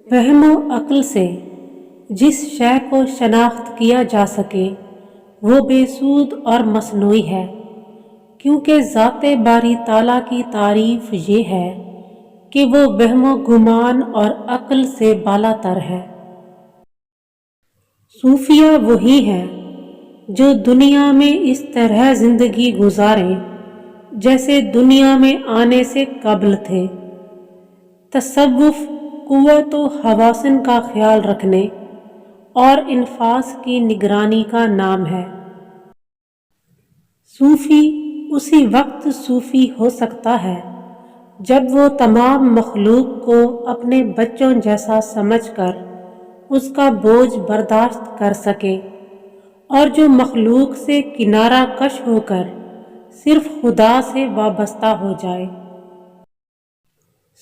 فہم و عقل سے جس شے کو شناخت کیا جا سکے وہ بے سود اور مصنوعی ہے، کیونکہ ذات باری تعالیٰ کی تعریف یہ ہے کہ وہ وہم و گمان اور عقل سے بالا تر ہے۔ صوفیہ وہی ہیں جو دنیا میں اس طرح زندگی گزاریں جیسے دنیا میں آنے سے قبل تھے۔ تصوف قوت و حواسن کا خیال رکھنے اور انفاس کی نگرانی کا نام ہے۔ صوفی اسی وقت صوفی ہو سکتا ہے جب وہ تمام مخلوق کو اپنے بچوں جیسا سمجھ کر اس کا بوجھ برداشت کر سکے، اور جو مخلوق سے کنارہ کش ہو کر صرف خدا سے وابستہ ہو جائے۔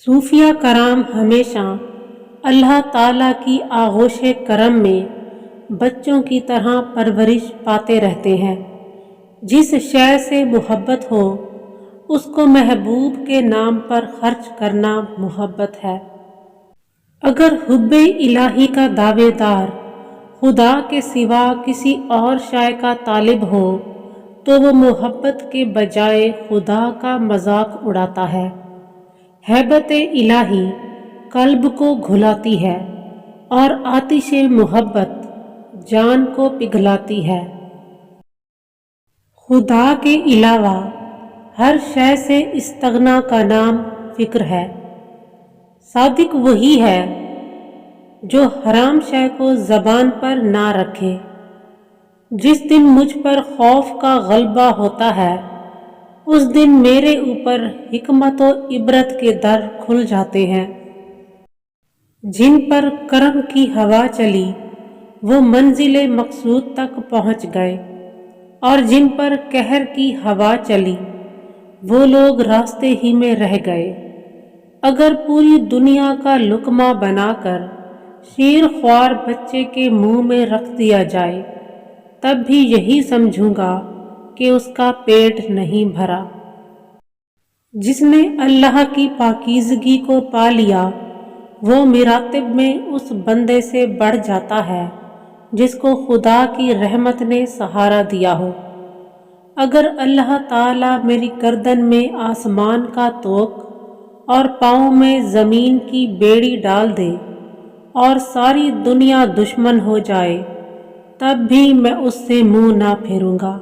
صوفیہ کرام ہمیشہ اللہ تعالیٰ کی آغوش کرم میں بچوں کی طرح پرورش پاتے رہتے ہیں۔ جس شے سے محبت ہو اس کو محبوب کے نام پر خرچ کرنا محبت ہے۔ اگر حب الہی کا دعوے دار خدا کے سوا کسی اور شے کا طالب ہو تو وہ محبت کے بجائے خدا کا مذاق اڑاتا ہے۔ ہیبت الہی قلب کو گھلاتی ہے اور آتش محبت جان کو پگھلاتی ہے۔ خدا کے علاوہ ہر شے سے استغنا کا نام فکر ہے۔ صادق وہی ہے جو حرام شے کو زبان پر نہ رکھے۔ جس دن مجھ پر خوف کا غلبہ ہوتا ہے اس دن میرے اوپر حکمت و عبرت کے در کھل جاتے ہیں۔ جن پر کرم کی ہوا چلی وہ منزل مقصود تک پہنچ گئے، اور جن پر قہر کی ہوا چلی وہ لوگ راستے ہی میں رہ گئے۔ اگر پوری دنیا کا لقمہ بنا کر شیر خوار بچے کے منہ میں رکھ دیا جائے تب بھی یہی سمجھوں گا کہ اس کا پیٹ نہیں بھرا۔ جس نے اللہ کی پاکیزگی کو پا لیا وہ مراتب میں اس بندے سے بڑھ جاتا ہے جس کو خدا کی رحمت نے سہارا دیا ہو۔ اگر اللہ تعالیٰ میری گردن میں آسمان کا طوق اور پاؤں میں زمین کی بیڑی ڈال دے اور ساری دنیا دشمن ہو جائے تب بھی میں اس سے منہ نہ پھیروں گا۔